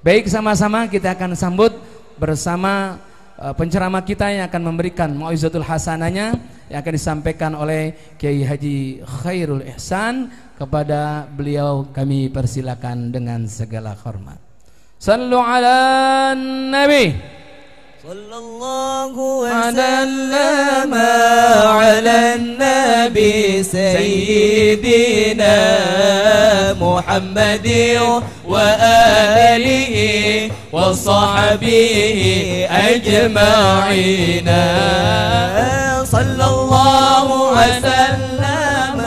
Baik, sama-sama kita akan sambut bersama penceramah kita yang akan memberikan mau'izatul hasanahnya yang akan disampaikan oleh Kiai Haji Khairul Ihsan. Kepada beliau kami persilakan dengan segala hormat. Sallu ala Nabi sallallahu wasallam ala Nabi Sayyidina Muhammadin wa alihi wa sahbihi ajma'in. Sallallahu wasallam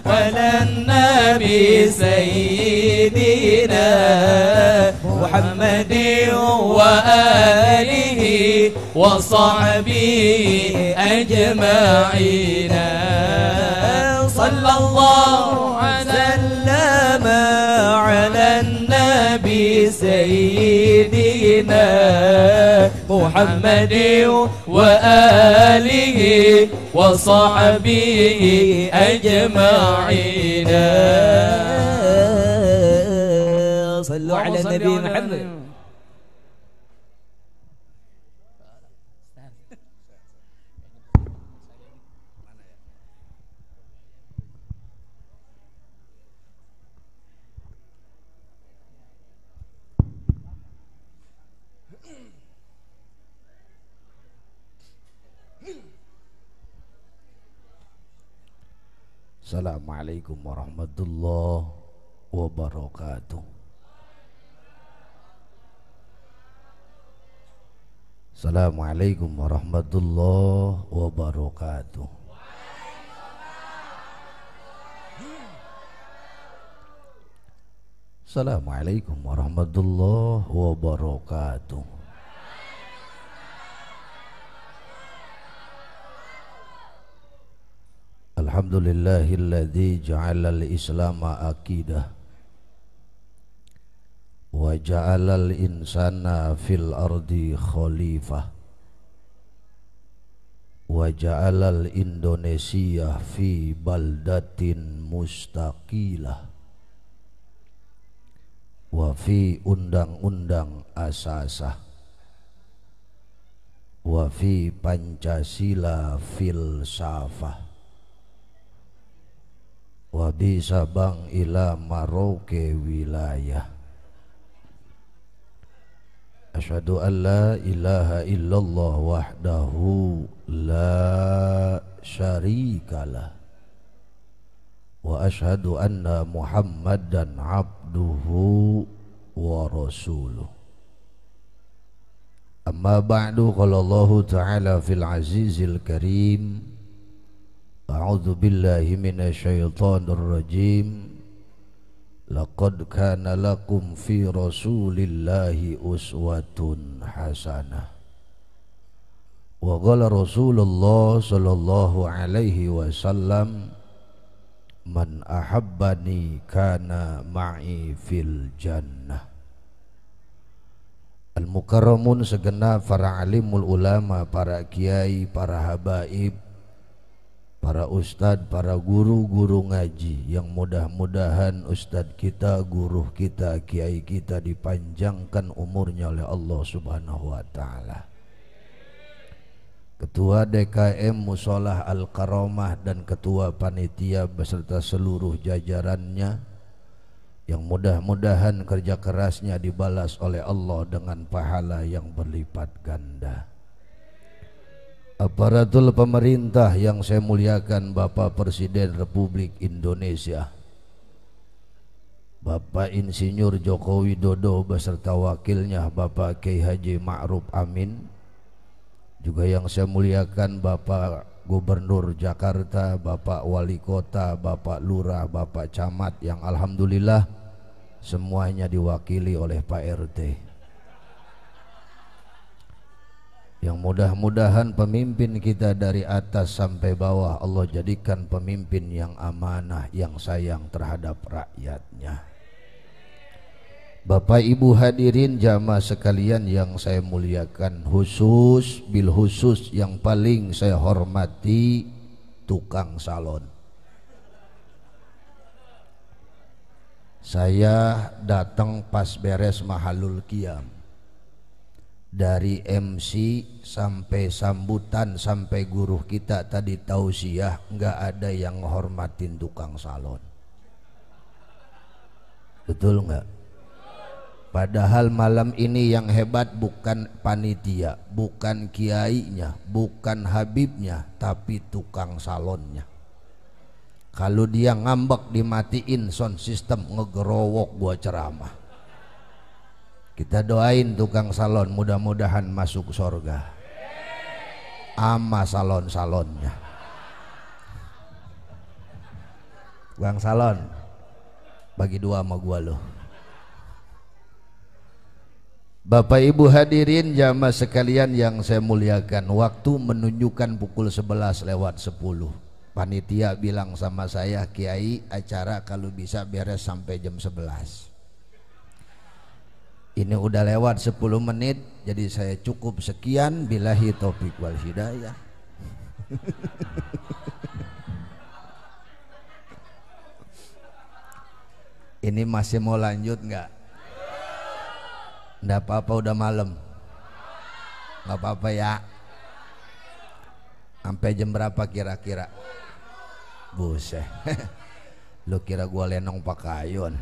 ala Nabi Sayyidina Muhammadin wa alihi wa sahbihi ajma'in. Sallallahu wasallam ala Nabi Sayyidina Muhammadin wa alihi wa sahbihi ajma'in. Sallu ala Nabi Muhammad. Assalamualaikum warahmatullahi wabarakatuh. Assalamualaikum warahmatullahi wabarakatuh. Assalamualaikum warahmatullahi wabarakatuh. Alhamdulillahilladzi ja'alal islama aqidah wa ja'alal insana fil ardi khalifah wa ja'alal Indonesia fi baldatin mustaqilah wa fi undang-undang asasah wa fi Pancasila filsafah wa bi Sabang ila Maroke wilayah. Asyhadu an la ilaha illallah wahdahu la syarikalah wa asyhadu anna Muhammadan abduhu wa rasuluh. Amma ba'du, qala Allahu ta'ala fil azizil karim, a'udzu billahi minasyaitonir rajim. Laqad kana lakum fi rasulillahi uswatun hasanah. Wa qala Rasulullah sallallahu alaihi wasallam, man ahabbani kana ma'i fil jannah. Al-mukarramun segenap para alimul ulama, para kiai, para habaib, para ustadz, para guru-guru ngaji, yang mudah-mudahan ustadz kita, guru kita, kiai kita dipanjangkan umurnya oleh Allah subhanahu wa ta'ala. Ketua DKM Musholah Al-Karamah dan ketua panitia beserta seluruh jajarannya, yang mudah-mudahan kerja kerasnya dibalas oleh Allah dengan pahala yang berlipat ganda. Aparatur pemerintah yang saya muliakan, Bapak Presiden Republik Indonesia Bapak Insinyur Joko Widodo beserta wakilnya Bapak Kiai Haji Ma'ruf Amin, juga yang saya muliakan Bapak Gubernur Jakarta, Bapak Wali Kota, Bapak Lurah, Bapak Camat, yang alhamdulillah semuanya diwakili oleh Pak RT, yang mudah-mudahan pemimpin kita dari atas sampai bawah Allah jadikan pemimpin yang amanah, yang sayang terhadap rakyatnya. Bapak Ibu hadirin jamaah sekalian yang saya muliakan, khusus bil khusus yang paling saya hormati tukang salon. Saya datang pas beres mahalul qiyam. Dari MC sampai sambutan sampai guru kita tadi tausiah, nggak ada yang menghormatin tukang salon. Betul nggak? Padahal malam ini yang hebat bukan panitia, bukan kiainya, bukan habibnya, tapi tukang salonnya. Kalau dia ngambek dimatiin sound system, ngegerowok gua ceramah. Kita doain tukang salon mudah-mudahan masuk surga ama salon-salonnya. Tukang salon bagi dua sama gua loh. Bapak Ibu hadirin jamaah sekalian yang saya muliakan, waktu menunjukkan pukul 11:10. Panitia bilang sama saya, Kiai acara kalau bisa beres sampai jam 11. Ini udah lewat 10 menit, jadi saya cukup sekian. Billahi taufik wal hidayah. Ini masih mau lanjut nggak? Nggak apa-apa, udah malam. Nggak apa-apa ya. Sampai jam berapa kira-kira? Buset. Lu kira gua lenong pakaian?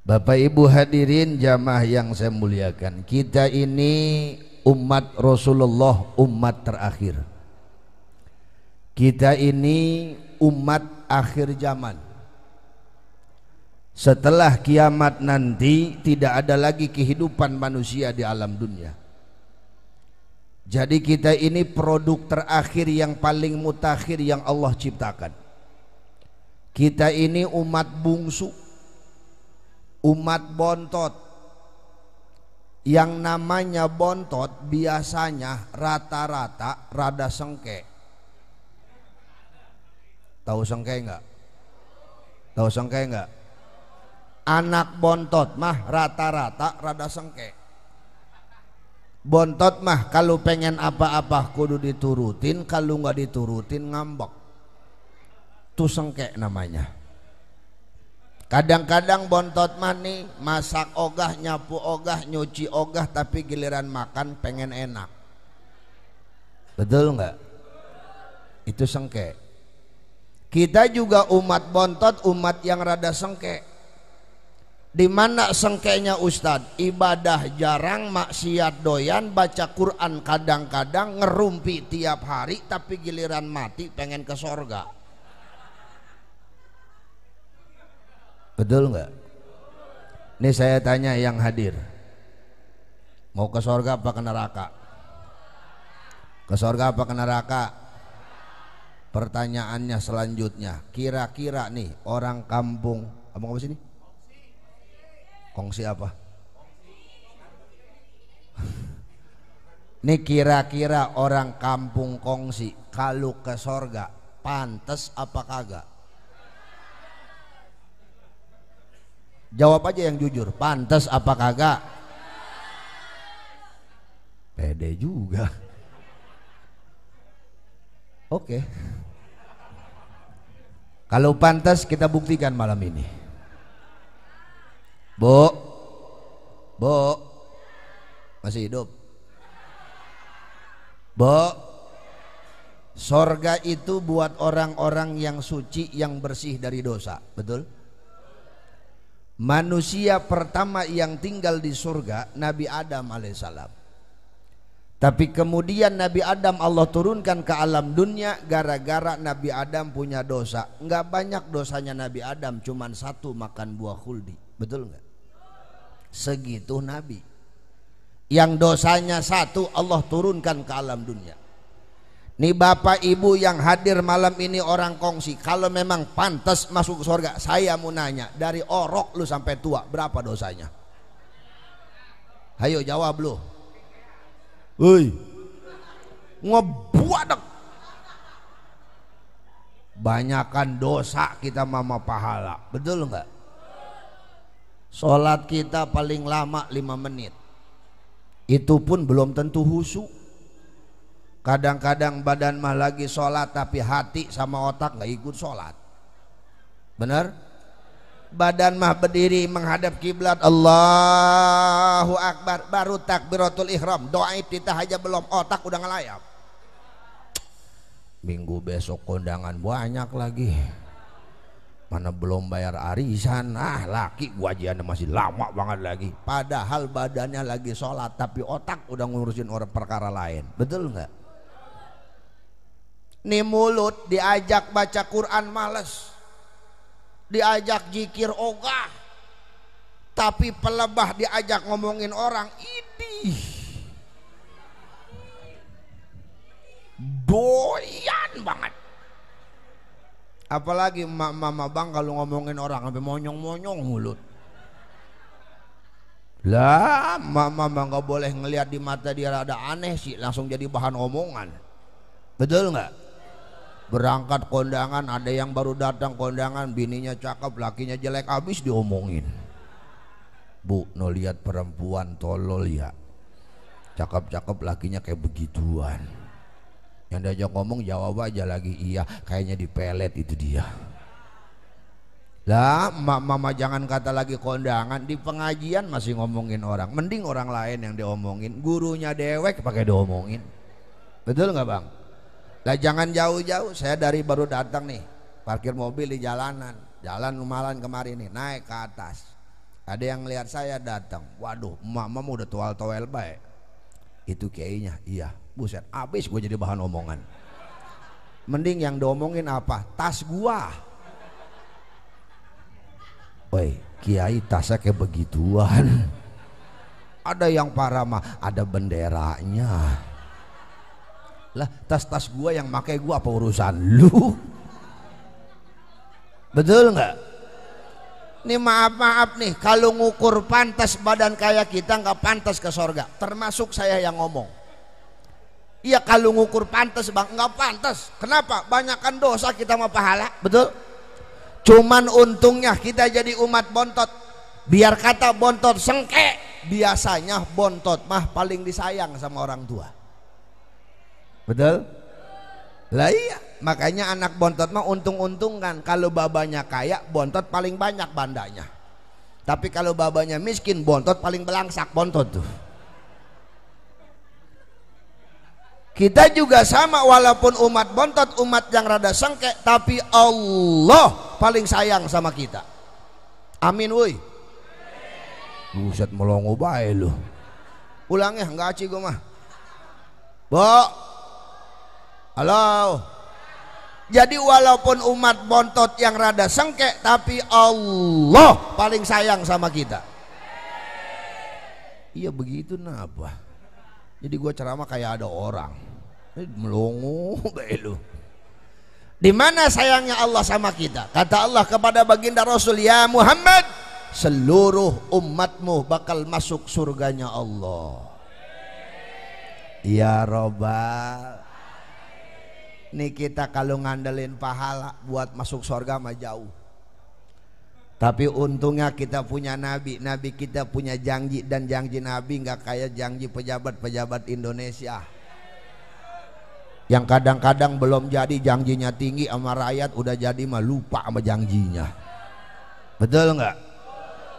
Bapak Ibu hadirin jamaah yang saya muliakan, kita ini umat Rasulullah, umat terakhir. Kita ini umat akhir zaman. Setelah kiamat nanti tidak ada lagi kehidupan manusia di alam dunia. Jadi kita ini produk terakhir yang paling mutakhir yang Allah ciptakan. Kita ini umat bungsu, umat bontot. Yang namanya bontot biasanya rata-rata rada sengke. Tahu sengke enggak? Tahu sengke enggak? Anak bontot mah rata-rata rada sengke. Bontot mah kalau pengen apa-apa kudu diturutin, kalau nggak diturutin ngambek. Itu sengke namanya. Kadang-kadang bontot mah nih masak ogah, nyapu ogah, nyuci ogah, tapi giliran makan pengen enak. Betul nggak? Itu sengke. Kita juga umat bontot, umat yang rada sengke. Di mana sengkenya Ustadz? Ibadah jarang, maksiat doyan, baca Quran kadang-kadang, ngerumpi tiap hari, tapi giliran mati pengen ke sorga. Betul nggak? Ini saya tanya yang hadir, mau ke sorga apa ke neraka? Ke sorga apa ke neraka? Pertanyaannya selanjutnya, kira-kira nih orang kampung, ngomong apa sini? Kongsi apa? Nih kira-kira orang kampung kongsi kalau ke sorga pantas apa kagak? Jawab aja yang jujur, pantas apa kagak? Pede juga. Oke. Kalau pantas kita buktikan malam ini. Bu, masih hidup? Bu, sorga itu buat orang-orang yang suci, yang bersih dari dosa, betul? Manusia pertama yang tinggal di surga Nabi Adam alaihissalam. Tapi kemudian Nabi Adam Allah turunkan ke alam dunia gara-gara Nabi Adam punya dosa. Enggak banyak dosanya Nabi Adam, cuman satu, makan buah khuldi, betul enggak? Segitu Nabi. Yang dosanya satu Allah turunkan ke alam dunia. Nih bapak ibu yang hadir malam ini orang kongsi, kalau memang pantas masuk surga, saya mau nanya, dari orok lu sampai tua berapa dosanya? Hayo jawab lu. Woi, ngebuadek. Banyakan dosa kita mama pahala, betul enggak? Sholat kita paling lama 5 menit. Itu pun belum tentu khusyuk. Kadang-kadang badan mah lagi sholat tapi hati sama otak gak ikut sholat. Benar? Badan mah berdiri menghadap kiblat, Allahu Akbar, baru takbiratul ihram, doa iftitah aja belum, otak udah ngelayap. Minggu besok kondangan banyak lagi, mana belum bayar arisan, laki gajiannya masih lama banget lagi, padahal badannya lagi sholat tapi otak udah ngurusin orang perkara lain. Betul nggak? Nih mulut diajak baca Quran males, diajak zikir ogah, tapi pelebah diajak ngomongin orang, idih doyan banget. Apalagi mama bang kalau ngomongin orang sampai monyong-monyong mulut. Lah mama nggak boleh ngelihat di mata dia rada aneh sih langsung jadi bahan omongan. Betul nggak? Berangkat kondangan, ada yang baru datang kondangan, bininya cakep, lakinya jelek, habis diomongin. Bu, no lihat perempuan tolol ya, cakep-cakep lakinya kayak begituan. Yang diajak ngomong jawab aja lagi iya, kayaknya dipelet itu dia. Lah mama jangan kata lagi kondangan, di pengajian masih ngomongin orang, mending orang lain yang diomongin, gurunya dewek pakai diomongin. Betul nggak bang? Lah jangan jauh-jauh, saya dari baru datang nih, parkir mobil di jalanan, jalan lumayan kemarin nih, naik ke atas, ada yang lihat saya datang, waduh mama udah toel-toel baik, itu kayaknya iya, buset, abis gue jadi bahan omongan. Mending yang diomongin apa? Tas gua. Woi kiai tasnya kayak begituan. Ada yang parah mah ada benderanya. Lah tas-tas gua yang pakai gua apa urusan lu? Betul nggak? Nih maaf nih, kalau ngukur pantas badan kayak kita nggak pantas ke sorga, termasuk saya yang ngomong. Iya kalau ngukur pantas bang, nggak pantas. Kenapa? Banyakan dosa kita mau pahala, betul? Cuman untungnya kita jadi umat bontot. Biar kata bontot sengke, biasanya bontot mah paling disayang sama orang tua. Betul? Lah iya, makanya anak bontot mah untung-untungan. Kalau babanya kaya, bontot paling banyak bandanya. Tapi kalau babanya miskin, bontot paling belangsak bontot tuh. Kita juga sama, walaupun umat bontot, umat yang rada sengke, tapi Allah paling sayang sama kita. Amin woi. Buset melongo bae lu. Ulangnya enggak aci gua mah. Bo. Halo. Jadi walaupun umat bontot yang rada sengke, tapi Allah paling sayang sama kita. Iya begitu napa? Jadi gua ceramah kayak ada orang. Melongo bae lu. Di mana sayangnya Allah sama kita? Kata Allah kepada baginda Rasul, ya Muhammad, seluruh umatmu bakal masuk surganya Allah. Ya Robbal. Nih kita kalau ngandelin pahala buat masuk surga mah jauh. Tapi untungnya kita punya nabi, nabi kita punya janji, dan janji nabi nggak kayak janji pejabat-pejabat Indonesia. Yang kadang-kadang belum jadi janjinya tinggi sama rakyat, udah jadi mah lupa sama janjinya. Betul nggak?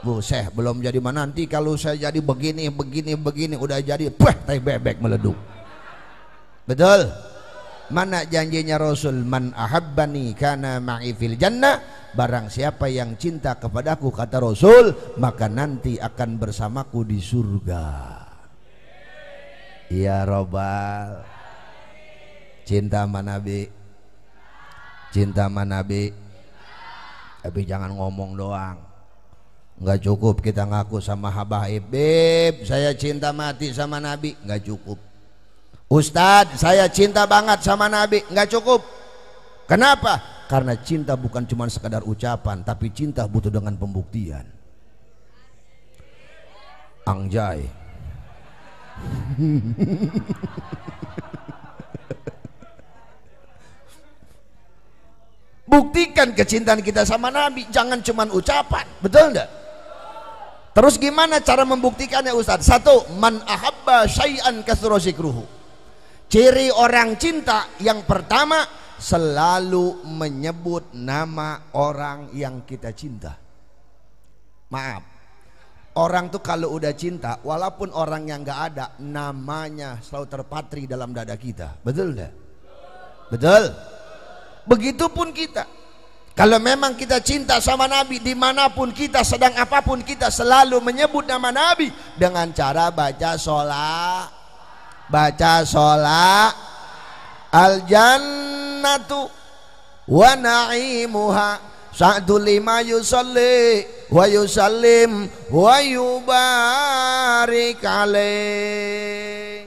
Buset, belum jadi mah nanti kalau saya jadi begini, udah jadi teh bebek meleduk. Betul? Mana janjinya Rasul, man ahabbani kana ma'i fil jannah, barang siapa yang cinta kepadaku kata Rasul, maka nanti akan bersamaku di surga. Ya Robbal. Cinta sama Nabi, cinta sama Nabi, tapi jangan ngomong doang. Nggak cukup kita ngaku sama habaib, beb saya cinta mati sama Nabi, nggak cukup. Ustadz saya cinta banget sama Nabi, nggak cukup. Kenapa? Karena cinta bukan cuma sekadar ucapan, tapi cinta butuh dengan pembuktian. Angjay. Buktikan kecintaan kita sama Nabi, jangan cuma ucapan, betul enggak? Terus gimana cara membuktikannya Ustaz? Satu, man ahabba syai'an katsura zikruhu. Ciri orang cinta yang pertama, selalu menyebut nama orang yang kita cinta. Maaf, orang tuh kalau udah cinta, walaupun orang yang gak ada, namanya selalu terpatri dalam dada kita. Betul gak? Betul. Begitupun kita. Kalau memang kita cinta sama Nabi, dimanapun kita, sedang apapun kita, selalu menyebut nama Nabi dengan cara baca sholat. Baca sholat. Al jannatu wa na'imuha sa'du lima yusalli wa yusallim wa yubarik alaih.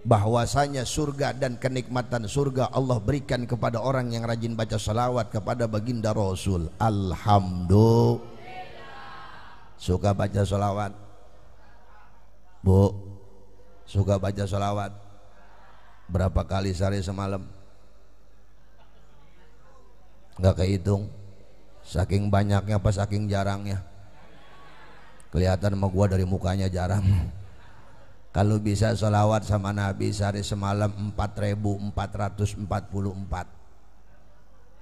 Bahwasanya surga dan kenikmatan surga Allah berikan kepada orang yang rajin baca salawat kepada baginda Rasul. Alhamdulillah. Suka baca salawat? Bu, suka baca salawat? Berapa kali sehari semalam? Enggak kehitung. Saking banyaknya apa saking jarangnya? Kelihatan sama gua dari mukanya jarang. Kalau bisa sholawat sama Nabi sehari semalam 4.444.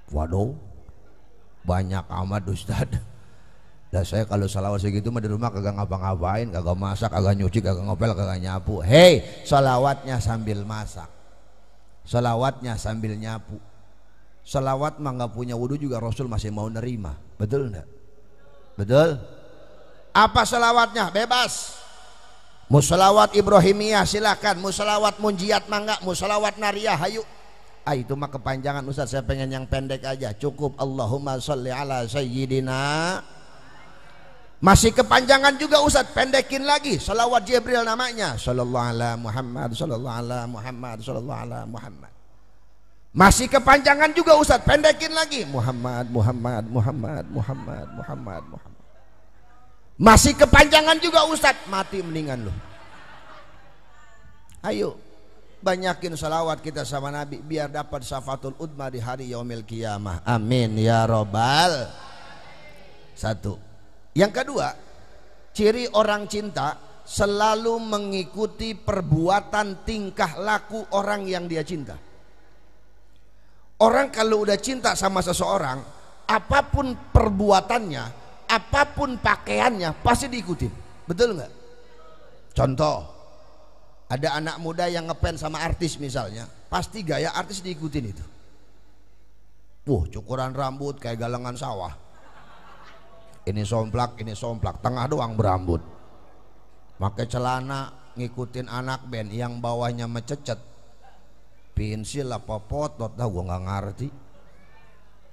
Waduh, banyak amat Ustaz. Nah saya kalau sholawat segitu mah di rumah kagak ngapa-ngapain, kagak masak, kagak nyuci, kagak ngopel, kagak nyapu. Hei, sholawatnya sambil masak, sholawatnya sambil nyapu. Sholawat mah nggak punya wudhu juga Rasul masih mau nerima. Betul enggak? Betul? Apa sholawatnya? Bebas. Musholawat Ibrahimiyah silakan, musholawat Munjiat mangga, musholawat Nariyah hayu. Itu mah kepanjangan Ustaz, saya pengen yang pendek aja. Cukup Allahumma sholli ala sayyidina. Masih kepanjangan juga Ustaz, pendekin lagi. Sholawat Jibril namanya. Sallallahu ala Muhammad, sallallahu ala Muhammad, sallallahu ala Muhammad. Masih kepanjangan juga Ustaz, pendekin lagi. Muhammad, Muhammad, Muhammad, Muhammad, Muhammad, Muhammad. Masih kepanjangan juga Ustadz, mati mendingan loh. Ayo banyakin salawat kita sama Nabi biar dapat syafatul udma di hari yaumil qiyamah. Amin ya robbal. Satu. Yang kedua, ciri orang cinta selalu mengikuti perbuatan tingkah laku orang yang dia cinta. Orang kalau udah cinta sama seseorang, apapun perbuatannya, apapun pakaiannya pasti diikutin. Betul nggak? Contoh, ada anak muda yang ngefans sama artis misalnya, pasti gaya artis diikutin itu. Cukuran rambut kayak galangan sawah. Ini somplak, tengah doang berambut. Pakai celana ngikutin anak band yang bawahnya mececet. Pensil apa potot dah gua nggak ngerti.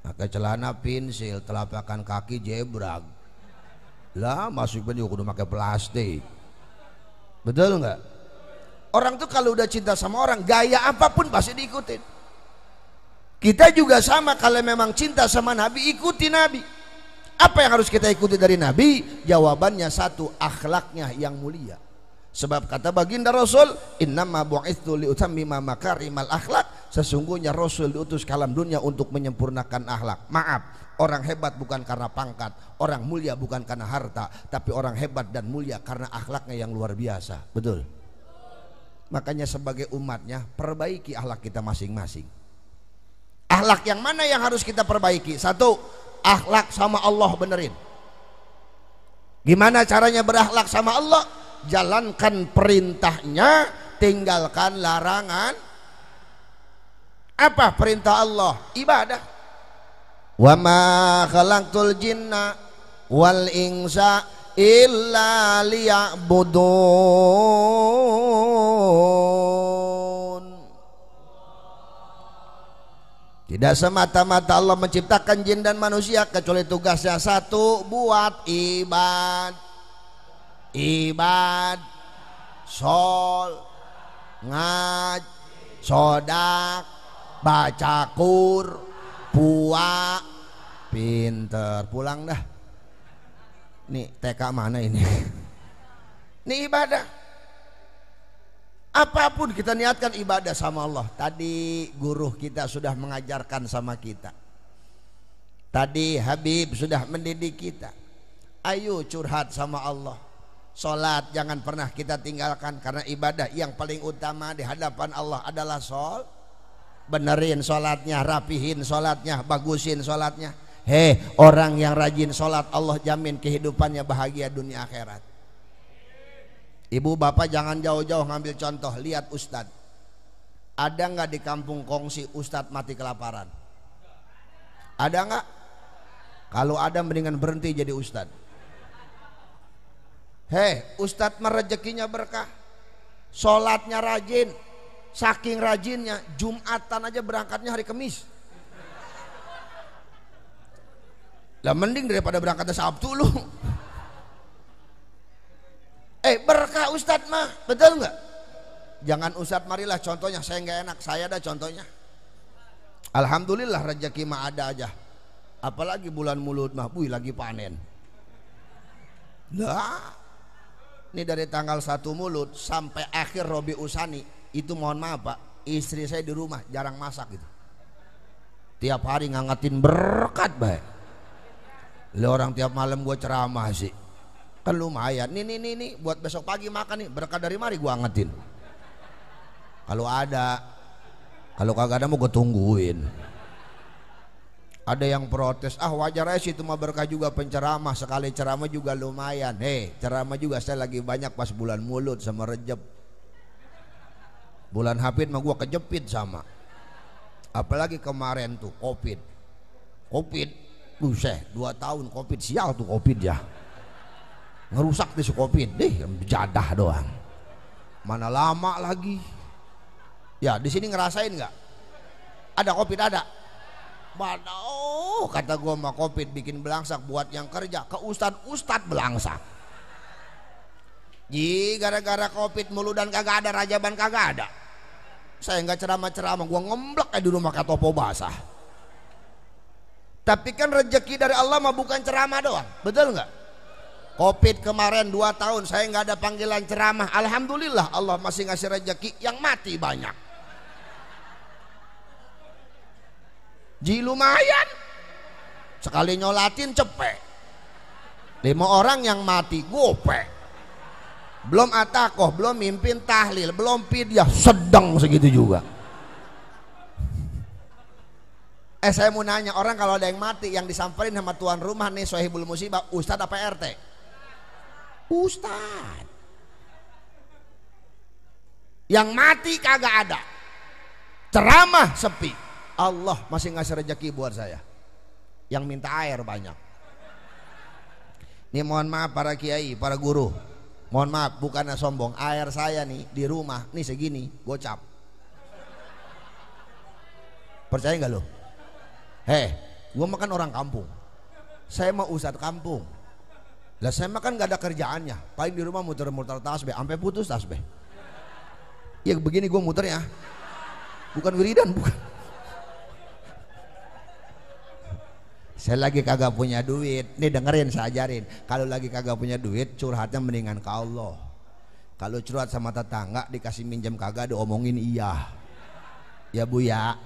Pakai celana pensil, telapakan kaki jebrag. Lah masuk band juga udah pakai plastik. Betul nggak? Orang tuh kalau udah cinta sama orang, gaya apapun pasti diikutin. Kita juga sama, kalau memang cinta sama Nabi, ikuti Nabi. Apa yang harus kita ikuti dari Nabi? Jawabannya satu, akhlaknya yang mulia. Sebab kata baginda Rasul, innama bu'itsu liutammima makarimal akhlak. Sesungguhnya Rasul diutus ke alam dunia untuk menyempurnakan akhlak. Maaf, orang hebat bukan karena pangkat, orang mulia bukan karena harta, tapi orang hebat dan mulia karena akhlaknya yang luar biasa. Betul? Makanya sebagai umatnya, perbaiki akhlak kita masing-masing. Akhlak yang mana yang harus kita perbaiki? Satu, akhlak sama Allah benerin. Gimana caranya berakhlak sama Allah? Jalankan perintahnya, tinggalkan larangan. Apa perintah Allah? Ibadah. Wa ma khalaqtul jinna wal insa illa liya'budun. Tidak semata-mata Allah menciptakan jin dan manusia kecuali tugasnya satu, buat sol, ngaj, sodak, baca kur, puak, pinter. Pulang dah. Nih TK mana ini? Ini ibadah. Apapun kita niatkan ibadah sama Allah. Tadi guru kita sudah mengajarkan sama kita. Tadi Habib sudah mendidik kita. Ayo curhat sama Allah. Sholat jangan pernah kita tinggalkan, karena ibadah yang paling utama di hadapan Allah adalah benerin sholatnya, rapihin sholatnya, bagusin sholatnya. Orang yang rajin sholat Allah jamin kehidupannya bahagia dunia akhirat. Ibu bapak jangan jauh-jauh ngambil contoh, lihat ustadz. Ada nggak di kampung kongsi ustadz mati kelaparan? Ada nggak? Kalau ada mendingan berhenti jadi ustadz. Ustadz mah rezekinya berkah, sholatnya rajin, saking rajinnya Jumatan aja berangkatnya hari Kamis. Lah mending daripada berangkatnya Sabtu lu. Berkah ustadz mah, betul nggak? Jangan ustadz, marilah contohnya, saya nggak enak, saya ada contohnya. Alhamdulillah rezeki mah ada aja. Apalagi bulan Mulut mah, lagi panen. Lah, ini dari tanggal 1 Mulut sampai akhir Robi Usani itu, mohon maaf Pak, istri saya di rumah jarang masak gitu. Tiap hari ngangetin berkat baik. Lah orang tiap malam gue ceramah sih, kan lumayan. Nih buat besok pagi makan nih, berkat dari mari gue angetin. Kalau ada, kalau kagak ada mau gue tungguin. Ada yang protes, wajar aja sih itu mah berkah juga penceramah, sekali ceramah juga lumayan. Ceramah juga saya lagi banyak pas bulan Mulut sama Rejab. Bulan Hafid mah gue kejepit sama. Apalagi kemarin tuh Covid. Buset, 2 tahun Covid, sial tuh Covid ya. Ngerusak tuh si Covid deh, jadah doang. Mana lama lagi. Ya di sini ngerasain nggak? Ada Covid ada. Kata gue mah Covid bikin belangsak buat yang kerja, ke ustad belangsak. Gara-gara Covid mulu dan kagak ada rajaban, kagak ada. Saya nggak ceramah-ceramah, gue ngemblek aja di rumah kayak topo basah. Tapi kan rezeki dari Allah mah bukan ceramah doang, betul nggak? Covid kemarin 2 tahun saya nggak ada panggilan ceramah, alhamdulillah Allah masih ngasih rezeki yang mati banyak. Lumayan, sekali nyolatin cepet. 5 orang yang mati gope. Belum atakoh, belum mimpin tahlil, belum pidyah, sedang segitu juga. Saya mau nanya, orang kalau ada yang mati yang disamperin sama tuan rumah nih, sohibul musibah, ustadz apa RT? Ustadz. Yang mati kagak ada, ceramah sepi. Allah masih ngasih rezeki buat saya. Yang minta air banyak. Nih mohon maaf para kiai, para guru, mohon maaf bukannya sombong, air saya nih di rumah nih segini gocap. Percaya nggak lo? Gue makan orang kampung, saya mah ustadz kampung. Lah saya makan gak ada kerjaannya, paling di rumah muter-muter tasbih sampai putus tasbih. Ya begini gue muternya, bukan wiridan, bukan. Saya lagi kagak punya duit, nih dengerin saya ajarin. Kalau lagi kagak punya duit, curhatnya mendingan ke Allah. Kalau curhat sama tetangga dikasih minjem kagak, diomongin iya. Ya Bu ya.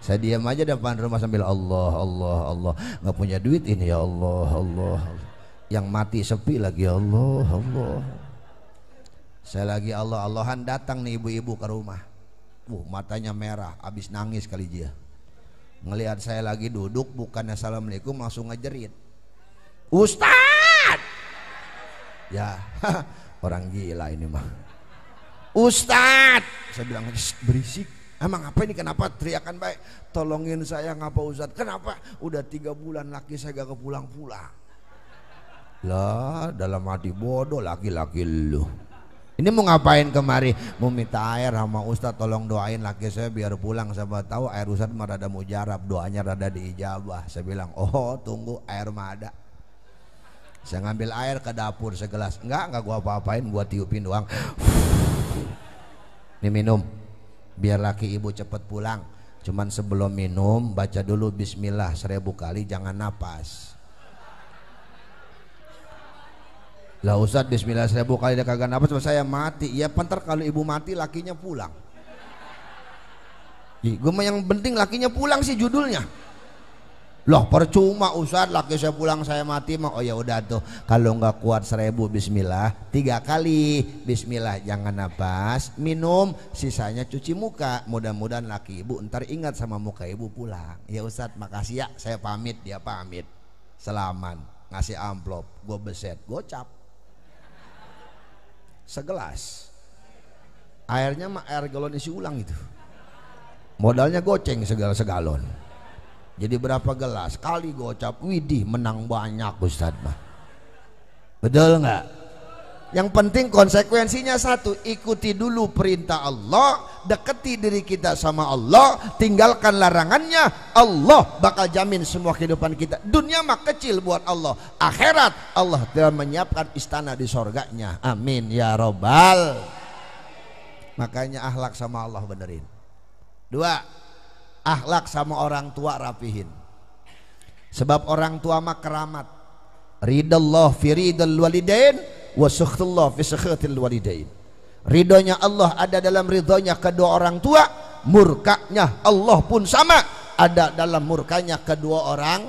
Saya diam aja depan rumah sambil Allah, nggak punya duit ini ya Allah. Yang mati sepi lagi Allah. Saya lagi Allahan, datang nih ibu-ibu ke rumah. Matanya merah, abis nangis kali dia. Ngelihat saya lagi duduk, bukannya assalamualaikum langsung ngejerit. Ustad! Ya, orang gila ini mah. Ustad! Saya bilang berisik. Emang apa ini, kenapa teriakan baik? Tolongin saya ngapa Ustadz? Kenapa? Udah 3 bulan laki saya gak pulang-pulang. Lah dalam hati bodoh laki-laki lu. Ini mau ngapain kemari? Mau minta air sama Ustadz, tolong doain laki saya biar pulang. Saya tahu air Ustadz mah rada mujarab, doanya rada diijabah. Saya bilang tunggu, air mah ada. Saya ngambil air ke dapur segelas. Enggak gua apa-apain, gua tiupin doang. Ini minum biar laki ibu cepet pulang. Cuman sebelum minum baca dulu bismillah 1000 kali, jangan napas. Lah Ustadz bismillah 1000 kali dia kagak napas, saya mati. Ya pentar kalau ibu mati lakinya pulang. Gue mah yang penting lakinya pulang sih judulnya. Loh percuma Ustaz, laki saya pulang saya mati mah. Oh ya udah tuh, kalau nggak kuat 1000 bismillah, 3 kali bismillah, jangan napas, minum, sisanya cuci muka. Mudah-mudahan laki ibu ntar ingat sama muka ibu pulang. Ya Ustaz makasih ya, saya pamit. Dia pamit, selaman, ngasih amplop, gue beset, gocap segelas. Airnya mah air galon isi ulang itu, modalnya goceng segalon. Jadi berapa gelas kali gocap, widih menang banyak Ustadz mah. Betul nggak? Yang penting konsekuensinya satu, ikuti dulu perintah Allah, deketi diri kita sama Allah, tinggalkan larangannya. Allah bakal jamin semua kehidupan kita. Dunia mah kecil buat Allah, akhirat Allah telah menyiapkan istana di sorganya. Amin ya robbal. Makanya akhlak sama Allah benerin. 2, akhlak sama orang tua rapihin. Sebab orang tua mah keramat. Ridallah fi ridal walidain wa sukhtullah fi sukhatil walidain. Ridhonya Allah ada dalam ridhonya kedua orang tua, murkanya Allah pun sama ada dalam murkanya kedua orang.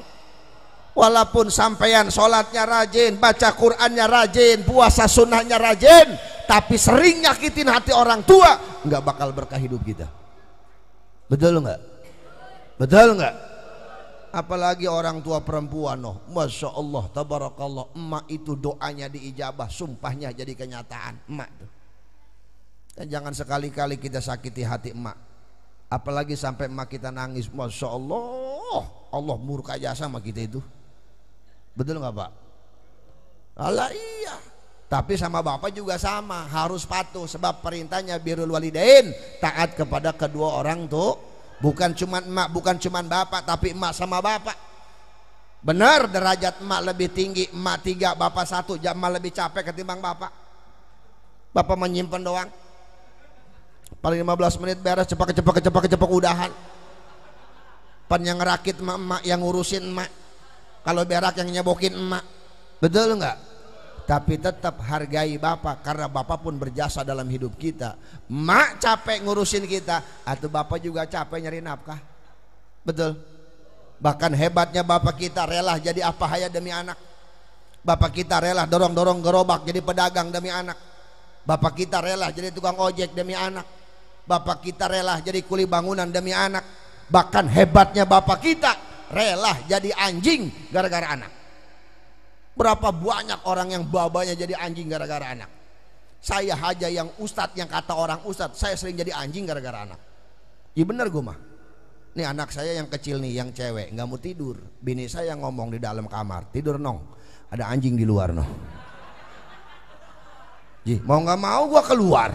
Walaupun sampean sholatnya rajin, baca Qur'annya rajin, puasa sunnahnya rajin, tapi sering nyakitin hati orang tua, nggak bakal berkah hidup kita. Betul nggak? Betul nggak? Apalagi orang tua perempuan, masya Allah, tabarakallah, emak itu doanya diijabah, sumpahnya jadi kenyataan. Emak tuh. Dan jangan sekali-kali kita sakiti hati emak, apalagi sampai emak kita nangis, masya Allah, Allah murka aja sama kita itu. Betul nggak Pak? Alah iya. Tapi sama bapak juga sama, harus patuh, sebab perintahnya birrul walidain, taat kepada kedua orang tuh. Bukan cuman emak, bukan cuman bapak, tapi emak sama bapak. Benar derajat emak lebih tinggi, emak 3 bapak 1, emak lebih capek ketimbang bapak. Bapak menyimpan doang, paling 15 menit beres, cepak udahan. Pan yang ngerakit emak, yang ngurusin emak, kalau berak yang nyebokin emak. Betul enggak? Tapi tetap hargai bapak, karena bapak pun berjasa dalam hidup kita. Mak capek ngurusin kita, atau bapak juga capek nyari nafkah. Betul. Bahkan hebatnya bapak kita rela jadi apa haya demi anak. Bapak kita rela dorong-dorong gerobak jadi pedagang demi anak. Bapak kita rela jadi tukang ojek demi anak. Bapak kita rela jadi kuli bangunan demi anak. Bahkan hebatnya bapak kita rela jadi anjing gara-gara anak. Berapa banyak orang yang babanya jadi anjing gara-gara anak. Saya aja yang ustadz, yang kata orang ustadz, saya sering jadi anjing gara-gara anak. Iya bener gue mah. Nih anak saya yang kecil nih, yang cewek, nggak mau tidur. Bini saya ngomong di dalam kamar, tidur nong, ada anjing di luar noh. Ji, mau nggak mau gue keluar.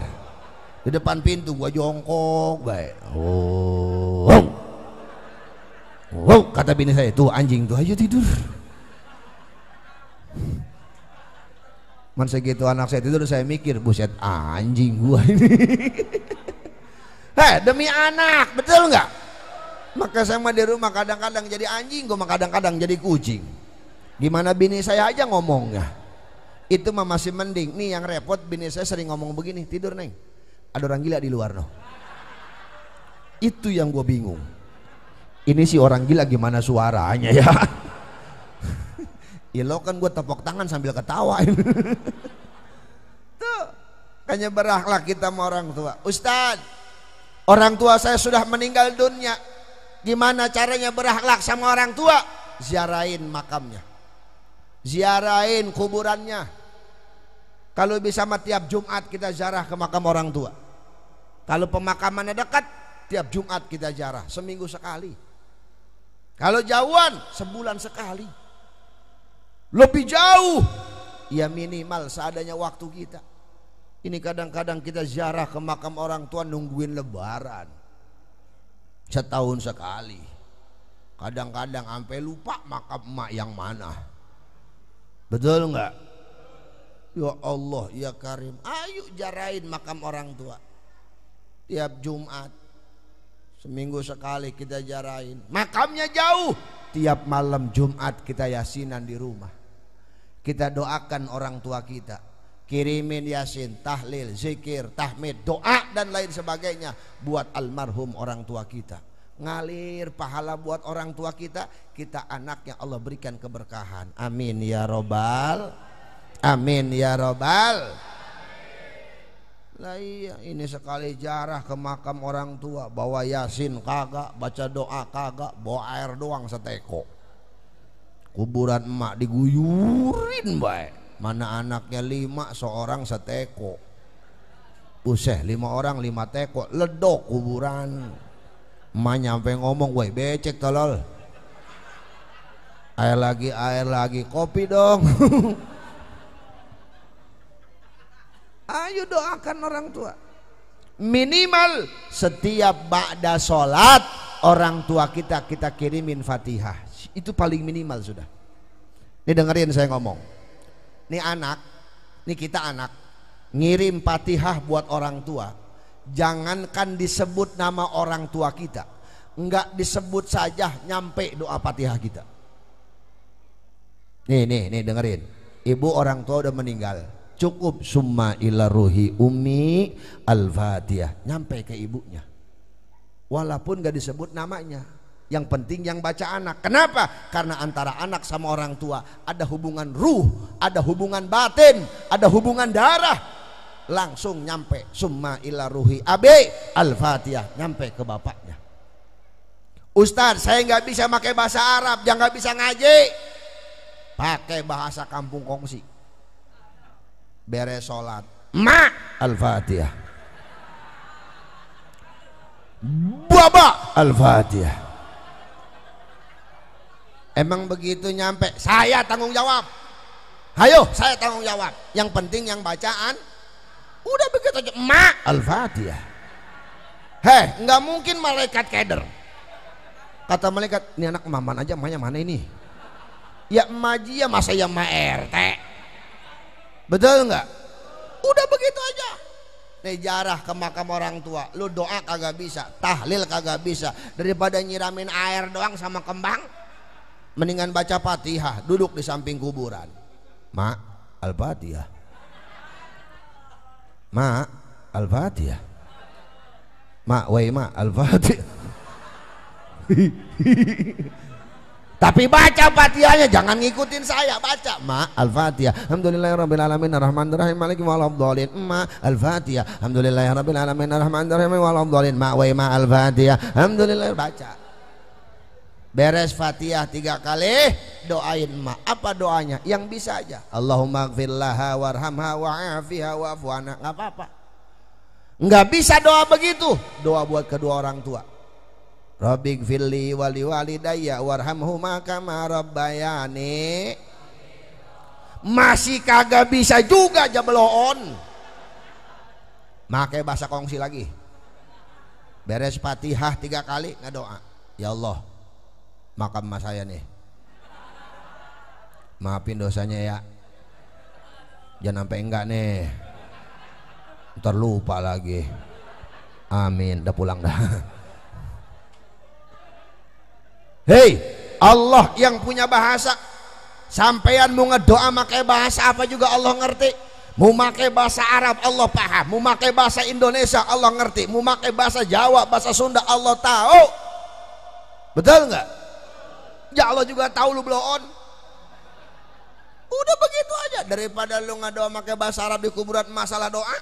Di depan pintu gue jongkok, baik. Wow, kata bini saya, tuh anjing tuh, ayo tidur. Man segitu anak saya tidur, saya mikir, buset anjing gua ini. Demi anak, betul nggak? Maka saya mah di rumah kadang-kadang jadi anjing, gua mah kadang-kadang jadi kucing. Gimana bini saya aja ngomongnya, itu mah masih mending. Nih yang repot bini saya sering ngomong begini, tidur neng, ada orang gila di luar noh. Itu yang gua bingung. Ini si orang gila gimana suaranya ya? Ya lo kan gue tepuk tangan sambil ketawa. Tuh, kayaknya berakhlak kita sama orang tua. Ustadz, orang tua saya sudah meninggal dunia, gimana caranya berakhlak sama orang tua? Ziarahin makamnya, ziarahin kuburannya. Kalau bisa mah tiap Jumat kita ziarah ke makam orang tua. Kalau pemakamannya dekat, tiap Jumat kita ziarah, seminggu sekali. Kalau jauhan, sebulan sekali. Lebih jauh, ya minimal seadanya waktu kita. Ini kadang-kadang kita ziarah ke makam orang tua nungguin lebaran, setahun sekali. Kadang-kadang sampai lupa makam emak yang mana. Betul nggak? Ya Allah ya Karim, ayo ziarahin makam orang tua. Tiap Jumat, seminggu sekali kita ziarahin. Makamnya jauh, tiap malam Jumat kita yasinan di rumah. Kita doakan orang tua kita, kirimin yasin, tahlil, zikir, tahmid, doa dan lain sebagainya buat almarhum orang tua kita. ngalir pahala buat orang tua kita, kita anaknya Allah berikan keberkahan. Amin ya robbal, amin ya robbal. Lah iya, ini sekali jarah ke makam orang tua, bawa yasin kagak, baca doa kagak, bawa air doang seteko. Kuburan emak diguyurin baik. Mana anaknya 5, seorang seteko. Useh 5 orang 5 teko, ledok kuburan. Emak nyampe ngomong, woi becek tolol. Air lagi, kopi dong. Ayo doakan orang tua. Minimal setiap ba'da sholat orang tua kita kirimin Fatihah. Itu paling minimal sudah. Ini dengerin saya ngomong. Ini anak, ini kita anak, ngirim Fatihah buat orang tua. Jangankan disebut nama orang tua kita, enggak disebut saja nyampe doa Fatihah kita. Nih dengerin. Ibu orang tua udah meninggal, cukup summa ila ruhi ummi al-Fatihah, nyampe ke ibunya. Walaupun gak disebut namanya, yang penting yang baca anak. Kenapa? Karena antara anak sama orang tua ada hubungan ruh, ada hubungan batin, ada hubungan darah. Langsung nyampe summa ila ruhi abe al-Fatihah, nyampe ke bapaknya. Ustaz, saya nggak bisa pakai bahasa Arab, jangan nggak bisa ngaji, pakai bahasa kampung kongsi. Beres sholat, ma al-Fatihah, baba al-Fatihah. Emang begitu nyampe, saya tanggung jawab. Hayo, saya tanggung jawab. Yang penting yang bacaan. Udah begitu aja, ma al-Fatihah. Heh, nggak mungkin malaikat keder. Kata malaikat, ini anak maman aja, emaknya mana ini? Ya emak ya, masa ya emak RT? Betul nggak? Udah begitu aja. Nih jarah ke makam orang tua, lu doa kagak bisa, tahlil kagak bisa, daripada nyiramin air doang sama kembang, mendingan baca Fatihah, duduk di samping kuburan. Ma al-Fatihah. Ma al-Fatihah. Ma al-Fatihah. Tapi baca Fatihahnya, jangan ngikutin saya, baca ma al-Fatihah. Alhamdulillahirabbil alamin arrahmanir rahim maliki waladhdallin. Ma al-Fatihah. Alhamdulillahirabbil alamin arrahmanir rahim waladhdallin. Ma al-Fatihah. Alhamdulillah, baca. Beres Fatihah 3 kali, doain emak. Apa doanya? Yang bisa aja. Allahumma ighfir laha warhamha wa'afiha wa'fu anha. Enggak apa-apa. Enggak bisa doa begitu. Doa buat kedua orang tua. Rabbighfirli wa liwalidayya warhamhuma kama rabbayani. Masih kagak bisa juga jabloon. Makai bahasa kongsi lagi. Beres Fatihah 3 kali, ngadoa. Ya Allah, makam mas saya nih, maafin dosanya ya, jangan sampai enggak nih, ntar lupa lagi. Amin, udah pulang dah. Hei, Allah yang punya bahasa. Sampean mau ngedoa pakai bahasa apa juga Allah ngerti. Mau pakai bahasa Arab Allah paham, mau pakai bahasa Indonesia Allah ngerti, mau pakai bahasa Jawa, bahasa Sunda Allah tahu. Betul nggak? Ya Allah juga tahu lu bloon. Udah begitu aja, daripada lu ngadoa pakai bahasa Arab di kuburan masalah doa.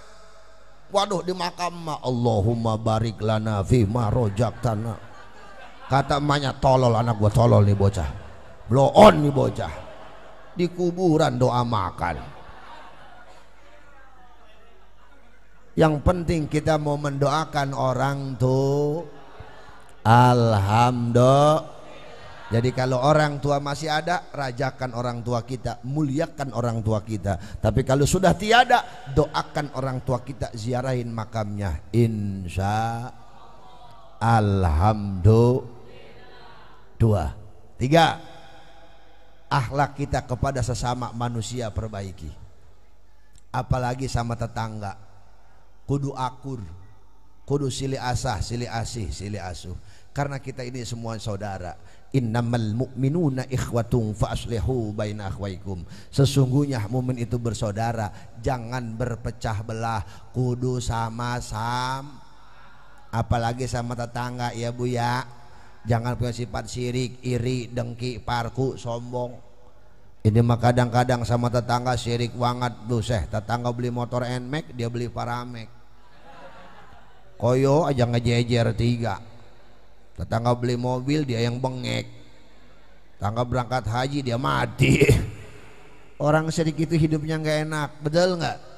Waduh, di makam mah Allahumma barik lana fi ma rojaktana. Kata emaknya, tolol anak gua, tolol nih bocah. Bloon nih bocah. Di kuburan doa makan. Yang penting kita mau mendoakan orang tuh. Alhamdulillah. Jadi kalau orang tua masih ada, rajakan orang tua kita, muliakan orang tua kita. Tapi kalau sudah tiada, doakan orang tua kita, ziarahin makamnya. Insya Alhamdulillah. 2, 3, akhlak kita kepada sesama manusia perbaiki. Apalagi sama tetangga. Kudu akur, kudu sili asah, sili asih, sili asuh. Karena kita ini semua saudara. Innamal mu'minuna ikhwatung fa aslihu baina akhwaikum. Sesungguhnya mukmin itu bersaudara, jangan berpecah belah, kudu sama-sama. Apalagi sama tetangga ya Bu ya. Jangan punya sifat sirik, iri, dengki, parku, sombong. Ini mah kadang-kadang sama tetangga sirik banget. Buset, tetangga beli motor NMAX, dia beli Paramek. Koyo aja ngejejer 3. Tetangga beli mobil, dia yang bengek. Tetangga berangkat haji, dia mati. Orang sirik itu hidupnya nggak enak, betul nggak?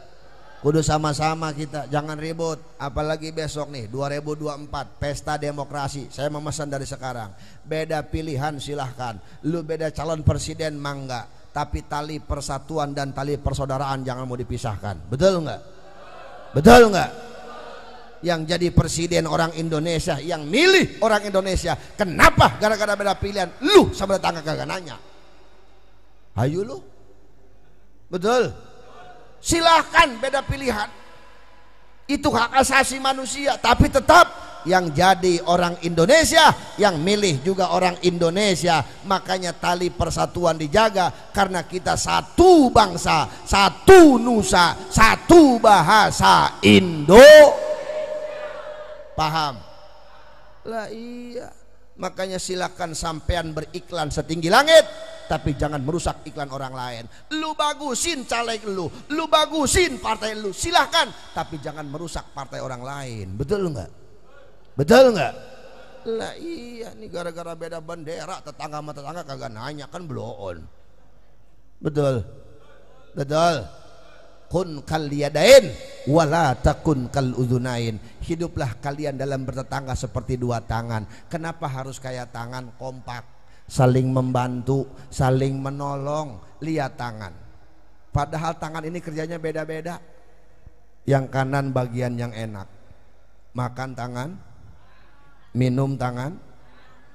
Kudu sama-sama kita, jangan ribut. Apalagi besok nih 2024 pesta demokrasi. Saya memesan dari sekarang. Beda pilihan silahkan. Lu beda calon presiden mangga, tapi tali persatuan dan tali persaudaraan jangan mau dipisahkan. Betul nggak? Betul nggak? Yang jadi presiden orang Indonesia, yang milih orang Indonesia. Kenapa? Gara-gara beda pilihan. Lu sama tetangga kagak nanya. Ayo lu. Betul. Silahkan beda pilihan, itu hak asasi manusia, tapi tetap yang jadi orang Indonesia, yang milih juga orang Indonesia. Makanya tali persatuan dijaga, karena kita satu bangsa, satu nusa, satu bahasa Indo. Paham? Lah iya. Makanya silakan sampean beriklan setinggi langit, tapi jangan merusak iklan orang lain. Lu bagusin caleg lu bagusin partai lu, silahkan, tapi jangan merusak partai orang lain. Betul nggak? Betul nggak? Lah iya, nih gara-gara beda bendera tetangga sama tetangga kagak nanya, kan bloon. Betul. Betul. Kun kal yadain wala takun kal udhunain. Hiduplah kalian dalam bertetangga seperti 2 tangan. Kenapa harus kayak tangan? Kompak, saling membantu, saling menolong. Lihat tangan, padahal tangan ini kerjanya beda-beda. Yang kanan bagian yang enak, makan tangan, minum tangan,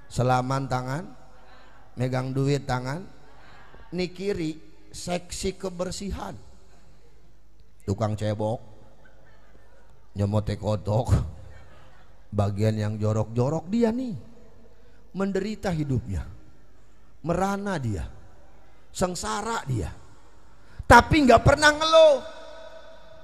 selaman tangan, megang duit tangan. Nih kiri seksi kebersihan, tukang cebok, nyemotek otok. Bagian yang jorok-jorok dia nih, menderita hidupnya, merana dia, sengsara dia, tapi nggak pernah ngeluh.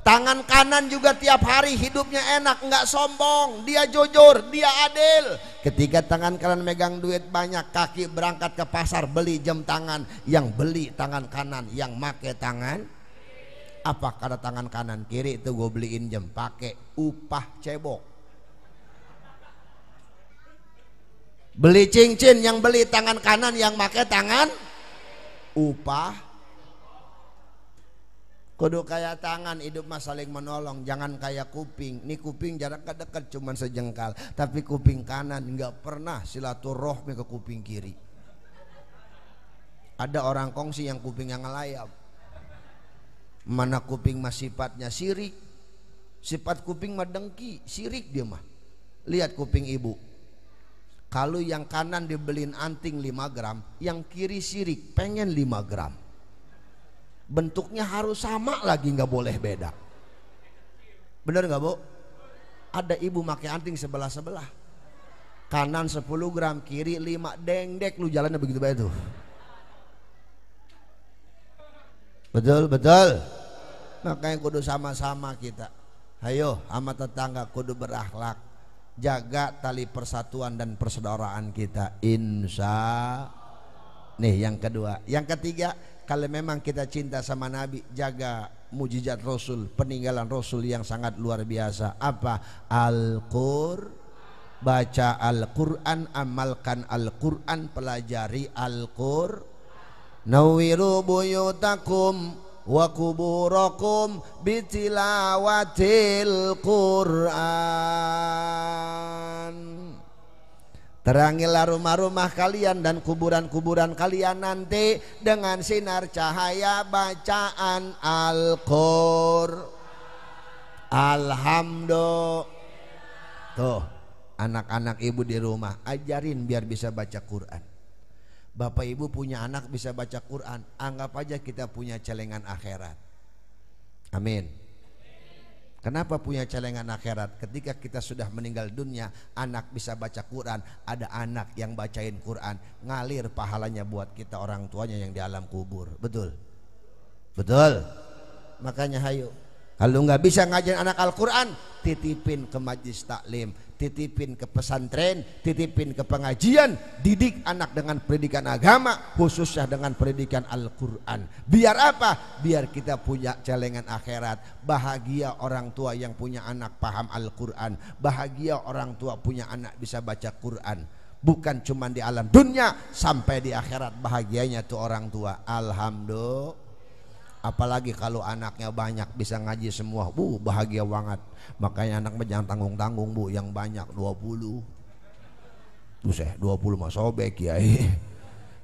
Tangan kanan juga tiap hari hidupnya enak, nggak sombong, dia jujur, dia adil. Ketika tangan kanan megang duit banyak, kaki berangkat ke pasar beli jam tangan, yang beli tangan kanan, yang make tangan apa? Karena tangan kanan, kiri itu gue beliin jam, pakai upah cebok. Beli cincin, yang beli tangan kanan, yang make tangan upah. Kudu kayak tangan, hidup mah saling menolong, jangan kayak kuping. Nih kuping jaraknya dekat cuman sejengkal, tapi kuping kanan nggak pernah silaturahmi ke kuping kiri. Ada orang kongsi yang kupingnya ngelayap. Mana kuping mah sifatnya sirik, sifat kuping mah dengki, sirik dia mah. Lihat kuping ibu, kalau yang kanan dibeliin anting 5 gram, yang kiri sirik pengen 5 gram. Bentuknya harus sama lagi, nggak boleh beda. Bener nggak bu? Ada ibu pakai anting sebelah-sebelah, kanan 10 gram, kiri 5, dengdek lu jalannya begitu baik tuh. Betul, betul. Makanya kudu sama-sama kita. Ayo sama tetangga kudu berakhlak, jaga tali persatuan dan persaudaraan kita, insya. Nih yang kedua. Yang ketiga, kalau memang kita cinta sama Nabi, jaga mujizat Rasul, peninggalan Rasul yang sangat luar biasa. Apa? Al-Qur'an. Baca Al-Quran, amalkan Al-Quran, pelajari Al-Qur'an. Nawiru buyutakum wa kuburakum bitilawatil Qur'an. Terangilah rumah-rumah kalian dan kuburan-kuburan kalian nanti dengan sinar cahaya bacaan Al-Qur'an. Alhamdulillah. Tuh, anak-anak ibu di rumah ajarin biar bisa baca Quran. Bapak ibu punya anak bisa baca Quran, anggap aja kita punya celengan akhirat. Amin. Kenapa punya celengan akhirat? Ketika kita sudah meninggal dunia, anak bisa baca Quran, ada anak yang bacain Quran, ngalir pahalanya buat kita orang tuanya yang di alam kubur. Betul? Betul. Makanya hayo Kalau nggak bisa ngajarin anak Al-Quran, titipin ke majlis taklim, titipin ke pesantren, titipin ke pengajian, didik anak dengan pendidikan agama, khususnya dengan pendidikan Al-Quran. Biar apa? Biar kita punya celengan akhirat. Bahagia orang tua yang punya anak paham Al-Quran, bahagia orang tua punya anak bisa baca Quran. Bukan cuma di alam dunia, sampai di akhirat bahagianya tuh orang tua. Alhamdulillah. Apalagi kalau anaknya banyak bisa ngaji semua, bu bahagia banget. Makanya anak jangan tanggung-tanggung bu, yang banyak 20. Buset 20 mah sobek kiai.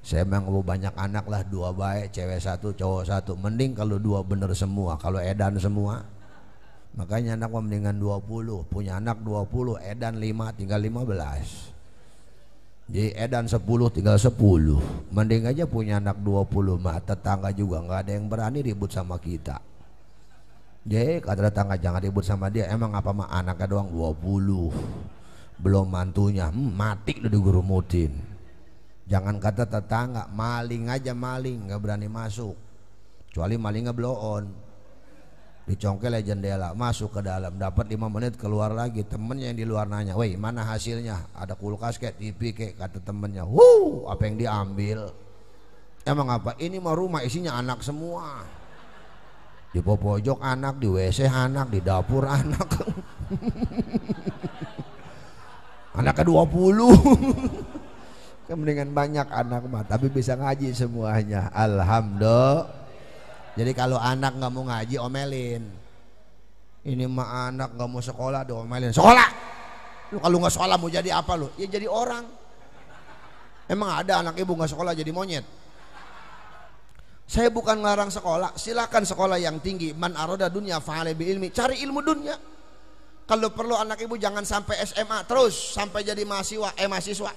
Saya memang bu banyak anak lah, 2 baik, cewek 1 cowok 1. Mending kalau 2 bener semua, kalau edan semua. Makanya anak mendingan 20, punya anak 20, edan 5 tinggal 15. Jadi edan 10 tinggal 10. Mending aja punya anak 20 mah, tetangga juga nggak ada yang berani ribut sama kita. Jadi kata tetangga jangan ribut sama dia. Emang apa mah anaknya doang 20, belum mantunya, mati udah digurumutin. Jangan kata tetangga, maling aja maling nggak berani masuk, kecuali malingnya blow on. Dicongkel jendela, masuk ke dalam, dapat 5 menit keluar lagi. Temennya yang di luar nanya, woi mana hasilnya? Ada kulkas kayak TV kayak, kata temennya. Apa yang diambil? Emang apa? Ini mah rumah isinya anak semua. Di pojok anak, di WC anak, di dapur anak. Anaknya 20. Mendingan banyak anak mah, tapi bisa ngaji semuanya. Alhamdulillah. Jadi kalau anak nggak mau ngaji omelin. Ini mah anak nggak mau sekolah diomelin. Sekolah. Lu kalau nggak sekolah mau jadi apa lu? Ya jadi orang. Emang ada anak ibu nggak sekolah jadi monyet? Saya bukan ngelarang sekolah. Silakan sekolah yang tinggi. Man aroda dunya fa'ale bi ilmi. Cari ilmu dunia. Kalau perlu anak ibu jangan sampai SMA terus sampai jadi mahasiswa.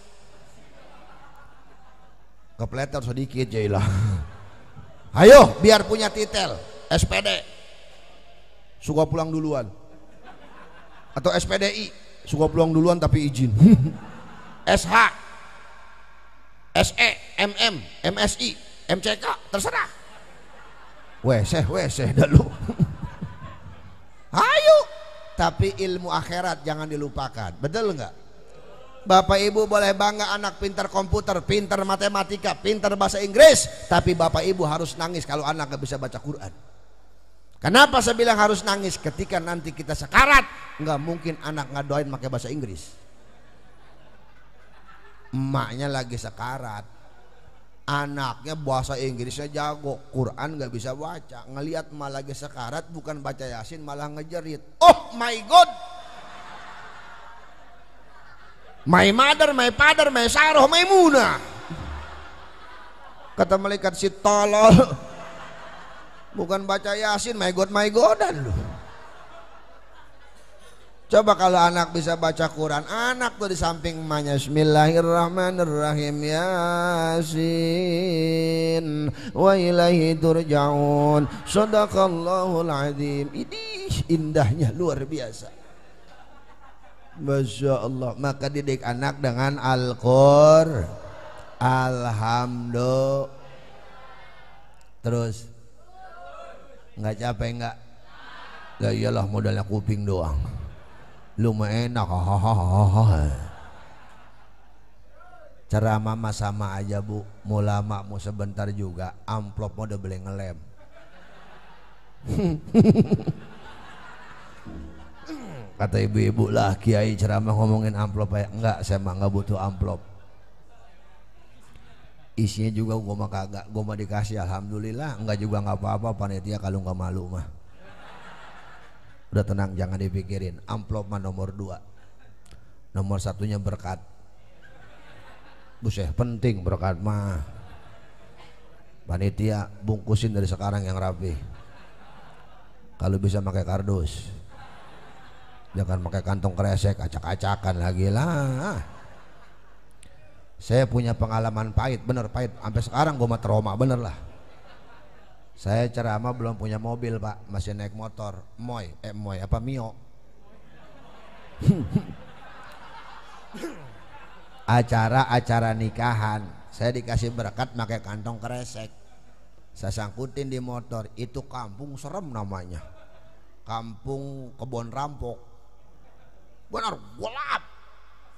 Kepleter sedikit jailah. Ayo biar punya titel SPD suka pulang duluan, atau SPDI suka pulang duluan tapi izin. SH SE MM MSI MCK terserah. WC dah lu. Ayo, tapi ilmu akhirat jangan dilupakan. Betul nggak? Bapak ibu boleh bangga anak pintar komputer, pintar matematika, pintar bahasa Inggris, tapi bapak ibu harus nangis kalau anak gak bisa baca Quran. Kenapa saya bilang harus nangis? Ketika nanti kita sekarat, nggak mungkin anak ngadoain pakai bahasa Inggris. Emaknya lagi sekarat, anaknya bahasa Inggrisnya jago, Quran gak bisa baca. Ngelihat emak lagi sekarat, bukan baca Yasin malah ngejerit. Oh my God, my mother, my father, my saroh, my muna. Kata malaikat si tolol, bukan baca Yasin, my God-an lu. Coba kalau anak bisa baca Quran, anak tuh di samping emaknya Bismillahirrahmanirrahim Yasin wa ilaihi turja'un Shadaqallahul azim. Ini indahnya luar biasa. Masya Allah. Maka didik anak dengan Al-Qur'an. Alhamdulillah. Terus nggak capek nggak? Gak iyalah modalnya kuping doang. Lu mah enak. Ceramah mah sama aja bu. Mau lama mau sebentar juga. Amplop mode boleh ngelem. Kata ibu-ibu lah, kiai ceramah ngomongin amplop ya. Enggak, saya mah nggak butuh amplop. Isinya juga gue mah kagak, gue mah dikasih alhamdulillah. Enggak juga nggak apa-apa, panitia kalau nggak malu mah. Udah tenang, jangan dipikirin. Amplop mah nomor 2. Nomor 1-nya berkat. Buset, penting berkat mah. Panitia bungkusin dari sekarang yang rapi. Kalau bisa pakai kardus. Jangan pakai kantong kresek, acak-acakan lagi lah. Saya punya pengalaman pahit, bener pahit. Sampai sekarang gue mah trauma bener lah. Saya ceramah belum punya mobil pak, masih naik motor, Mio. Acara nikahan, saya dikasih berkat pakai kantong kresek. Saya sangkutin di motor, itu kampung serem namanya. kampung Kebon Rampok. Benar, gue lap.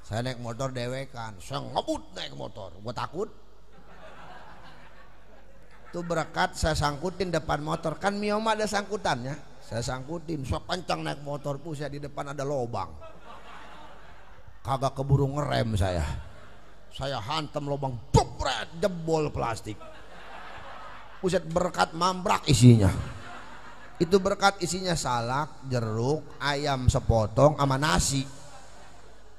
Saya naik motor dewekan, saya ngebut naik motor, gue takut. Itu berkat saya sangkutin depan motor, kan Mioma ada sangkutannya, saya sangkutin, saya kencang naik motor, saya di depan ada lobang, kagak keburu ngerem saya hantam lobang, jebret, jebol plastik. Buset, berkat mambrak isinya. Itu berkat isinya salak, jeruk, ayam sepotong sama nasi.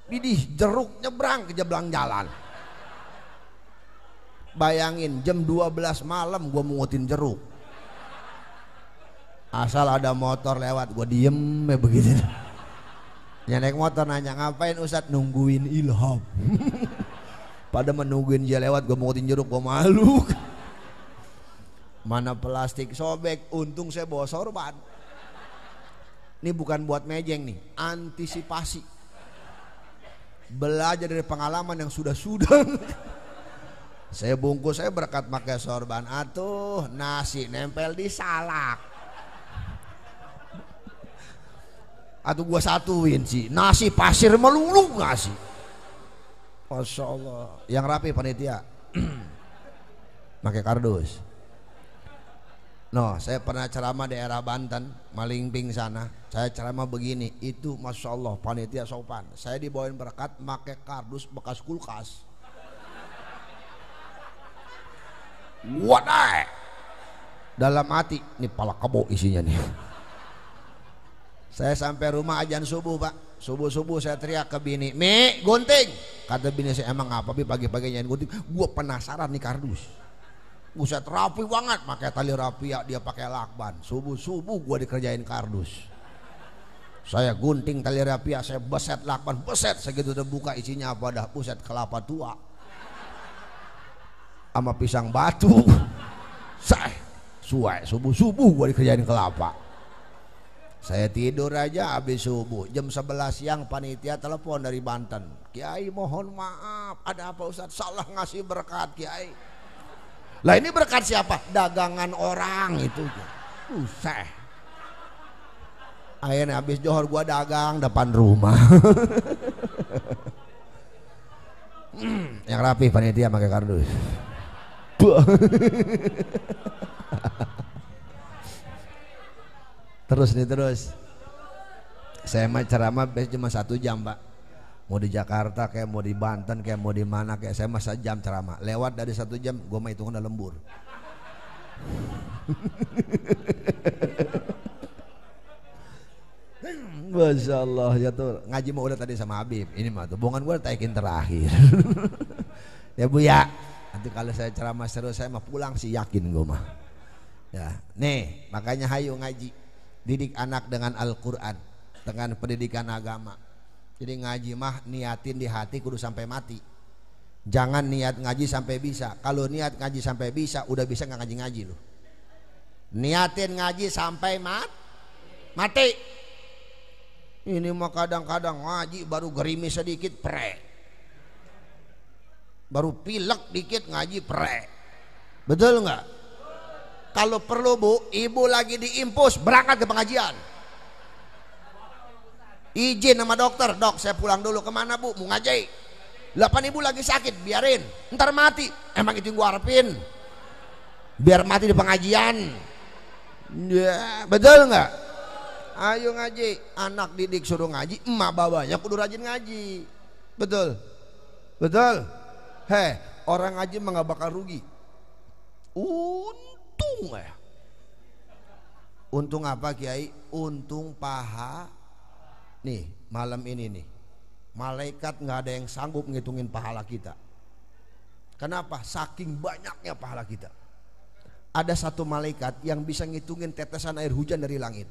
Bidih, jeruk nyebrang ke jeblang jalan. Bayangin jam 12 malam gue mungutin jeruk. Asal ada motor lewat gue diem ya begitu. Ya naik motor nanya, ngapain Ustadz? Nungguin Ilham. Pada menungguin dia lewat gue mungutin jeruk, gue malu. Mana plastik sobek, untung saya bawa sorban. Ini bukan buat mejeng nih, antisipasi. Belajar dari pengalaman yang sudah-sudah. Saya bungkus, saya berkat pakai sorban. Atuh nasi nempel di salak. Atuh gua satuin sih, nasi pasir melulu nasi. Masya Allah. Yang rapi panitia. Pakai kardus. No, saya pernah ceramah daerah Banten, Malingping sana. Saya ceramah begini, itu Masya Allah panitia sopan. Saya dibawain berkat pakai kardus bekas kulkas. Wadah, dalam hati, ini pala kebo isinya nih. Saya sampai rumah ajan subuh pak, subuh saya teriak ke bini, Mi gunting. Kata bini saya, emang apa bi pagi-pagi nyanyi gunting? Gue penasaran nih kardus. Buset rapi banget, pakai tali rapia, dia pakai lakban. Subuh gue dikerjain kardus. Saya gunting tali rapia, saya beset lakban, beset segitu udah buka isinya apa dah, buset kelapa tua sama pisang batu. Suai subuh gue dikerjain kelapa. Saya tidur aja habis subuh, jam 11 siang panitia telepon dari Banten. Kiai mohon maaf, ada apa Ustadz? Salah ngasih berkat Kiai. Lah ini berkat siapa? Dagangan orang itu. Usah. Akhirnya habis johor gua dagang depan rumah. Yang rapi panitia pakai kardus. Terus. Saya mah ceramah cuma 1 jam pak. Mau di Jakarta kayak mau di Banten kayak mau di mana kayak saya masa jam ceramah. Lewat dari 1 jam gue mah hitungan udah lembur. Masya Allah ya tuh ngaji mau udah tadi sama Habib. Ini mah tuh bongan gue taikin terakhir. Ya bu ya. Nanti kalau saya ceramah seru saya mah pulang sih yakin gue mah. Ya nih makanya hayu ngaji. Didik anak dengan Al-Quran, dengan pendidikan agama. Jadi ngaji mah niatin di hati kudu sampai mati. Jangan niat ngaji sampai bisa. Kalau niat ngaji sampai bisa, udah bisa nggak ngaji loh. Niatin ngaji sampai mati. Ini mah kadang-kadang ngaji baru gerimis sedikit pre. Baru pilek dikit ngaji pre. Betul nggak? Kalau perlu bu, ibu lagi diimpus berangkat ke pengajian. Izin sama dokter, dok saya pulang dulu. Kemana bu? Mau ngaji. 8 ibu lagi sakit, biarin. Ntar mati. Emang itu gua harapin. Biar mati di pengajian. Ya, betul nggak? Ayo ngaji. Anak didik suruh ngaji, emak babanya kudu rajin ngaji. Betul. Heh, orang ngaji mah nggak bakal rugi. Untung ya. Untung apa Kiai? Untung paha. Nih malam ini nih malaikat nggak ada yang sanggup ngitungin pahala kita. Kenapa? Saking banyaknya pahala kita. Ada satu malaikat yang bisa ngitungin tetesan air hujan dari langit,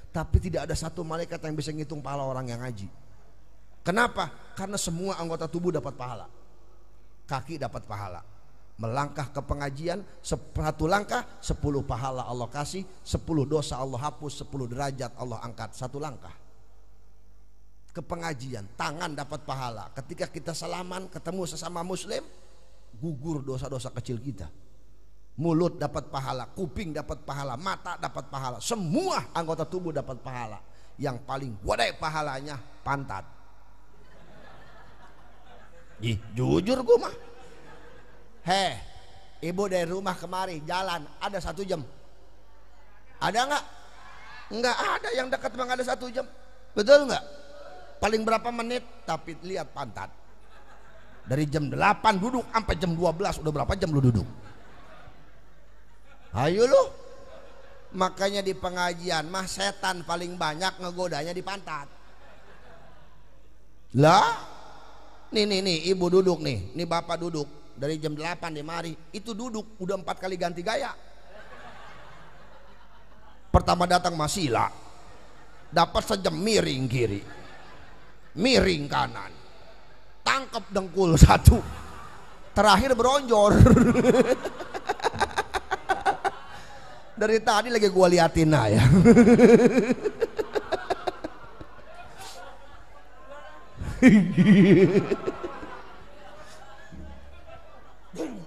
tapi tidak ada satu malaikat yang bisa ngitung pahala orang yang ngaji. Kenapa? Karena semua anggota tubuh dapat pahala. Kaki dapat pahala, melangkah ke pengajian 1 langkah 10 pahala Allah kasih, 10 dosa Allah hapus, 10 derajat Allah angkat 1 langkah. Ke pengajian, tangan dapat pahala. Ketika kita salaman ketemu sesama muslim, gugur dosa-dosa kecil kita. Mulut dapat pahala, kuping dapat pahala, mata dapat pahala, semua anggota tubuh dapat pahala. Yang paling gede pahalanya pantat. Jujur gue mah. Ibu dari rumah kemari jalan ada 1 jam. Ada nggak? Nggak ada yang dekat memang ada 1 jam. Betul nggak? Paling berapa menit? Tapi lihat pantat. Dari jam 8 duduk sampai jam 12 udah berapa jam lu duduk? Ayo lu. Makanya di pengajian mah setan paling banyak ngegodanya di pantat. Lah, nih ibu duduk nih, nih bapak duduk dari jam 8 di mari, itu duduk udah 4 kali ganti gaya. Pertama datang masila, dapat sejam miring kiri, miring kanan, tangkep dengkul 1, terakhir beronjor. Dari tadi lagi gua liatin ya.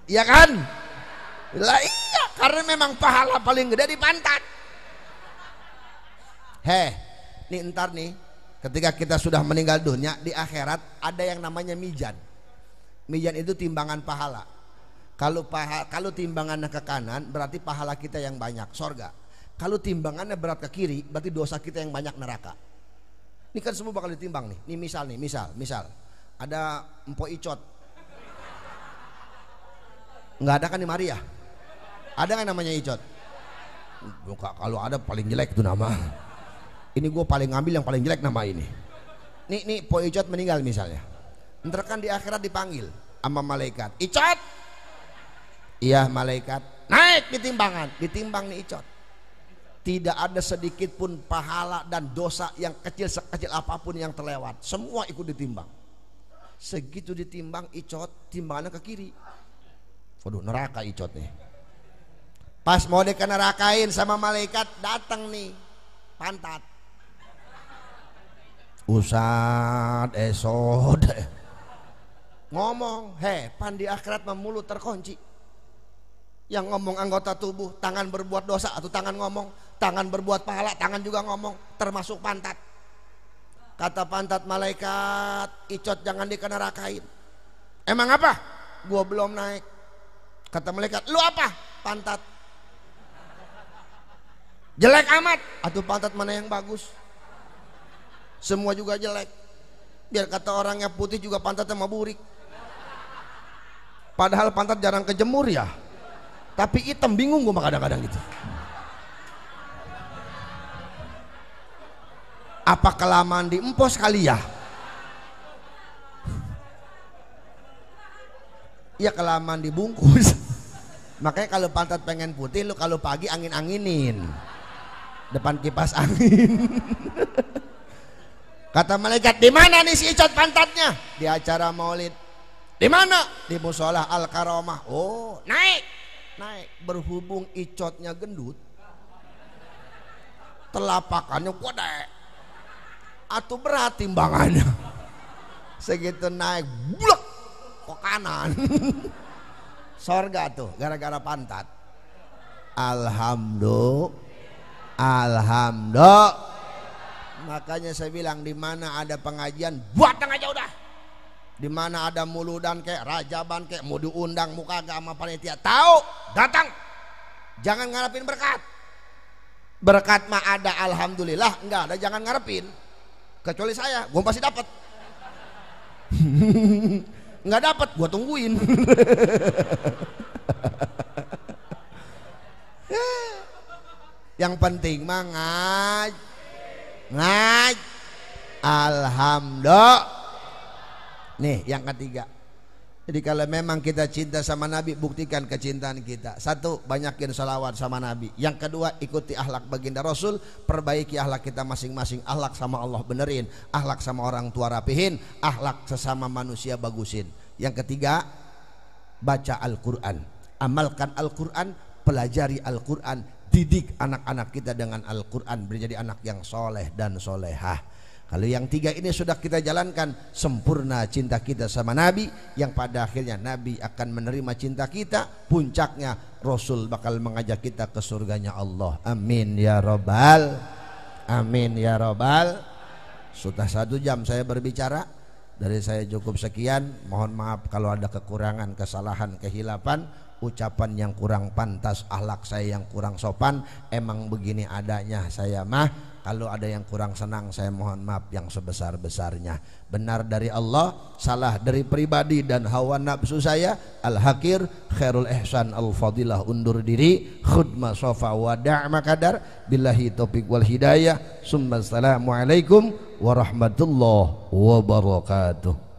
Iya kan? Lah iya, karena memang pahala paling gede di pantat. Nih ntar nih, ketika kita sudah meninggal dunia di akhirat ada yang namanya mizan. Mizan itu timbangan pahala. Kalau timbangannya ke kanan berarti pahala kita yang banyak, sorga. Kalau timbangannya berat ke kiri berarti dosa kita yang banyak, neraka. Ini kan semua bakal ditimbang nih. Ini misal ada Mpok Icot. Nggak ada kan di Maria? Ada nggak namanya Icot? Kalau ada paling jelek itu nama. Ini gue paling ngambil yang paling jelek nama ini. Nih Mpok Icot meninggal misalnya. Ntar kan di akhirat dipanggil sama malaikat. Icot! Iya malaikat, naik di timbangan, ditimbang nih Icot. Tidak ada sedikit pun pahala dan dosa yang sekecil apapun yang terlewat, semua ikut ditimbang. Segitu ditimbang Icot, timbangannya ke kiri. Waduh, neraka Icot nih. Pas mau dikenerakain sama malaikat, datang nih pantat. Ustad esod ngomong, pan di akhirat mulut terkunci. Yang ngomong anggota tubuh, tangan berbuat dosa atau tangan ngomong, tangan berbuat pahala, tangan juga ngomong, termasuk pantat. Kata pantat malaikat, Icot jangan dikenerakain. Emang apa? Gua belum naik. Kata malaikat, lu apa? Pantat. Jelek amat. Atau pantat mana yang bagus? Semua juga jelek. Biar kata orang yang putih juga pantatnya mau burik. Padahal pantat jarang kejemur ya. Tapi hitam, bingung gue kadang-kadang gitu. Apa kelamaan di empos kali ya? Ya kelamaan dibungkus. Makanya kalau pantat pengen putih, lu kalau pagi angin-anginin depan kipas angin. Kata malaikat, di mana nih si Icot pantatnya? Di acara maulid. Di mana? Di musola Al Karomah. Oh, naik. Berhubung Icotnya gendut, telapakannya gede, atau berat timbangannya. Segitu naik, blok ke kanan. Sorga tuh, gara-gara pantat. Alhamdulillah. Makanya saya bilang, di mana ada pengajian, buatkan aja udah. Di mana ada muludan kayak rajaban kayak mau diundang muka agama panitia, tahu datang, jangan ngarepin berkat. Berkat mah ada alhamdulillah, enggak ada jangan ngarepin. Kecuali saya, gue pasti dapat. Nggak dapat, gue tungguin. Yang penting mah ngaj alhamdulillah. Nih yang ketiga, jadi kalau memang kita cinta sama Nabi, buktikan kecintaan kita. 1, banyakin salawat sama Nabi. Yang kedua, ikuti akhlak baginda Rasul, perbaiki akhlak kita masing-masing. Akhlak sama Allah benerin, akhlak sama orang tua rapihin, akhlak sesama manusia bagusin. Yang ketiga, baca Al-Quran, amalkan Al-Quran, pelajari Al-Quran, didik anak-anak kita dengan Al-Quran, menjadi anak yang soleh dan solehah. Kalau yang 3 ini sudah kita jalankan, sempurna cinta kita sama Nabi, yang pada akhirnya Nabi akan menerima cinta kita. Puncaknya Rasul bakal mengajak kita ke surganya Allah. Amin ya robbal, amin ya robbal. Sudah 1 jam saya berbicara, dari saya cukup sekian. Mohon maaf kalau ada kekurangan, kesalahan, kehilapan, ucapan yang kurang pantas, akhlak saya yang kurang sopan. Emang begini adanya saya mah. Kalau ada yang kurang senang, saya mohon maaf yang sebesar-besarnya. Benar dari Allah, salah dari pribadi dan hawa nafsu saya. Al-Hakir, Khairul Ihsan, Al-Fadilah, undur diri. Khudma sofa wada' makadar. Billahi taufiq wal hidayah. Assalamualaikum warahmatullahi wabarakatuh.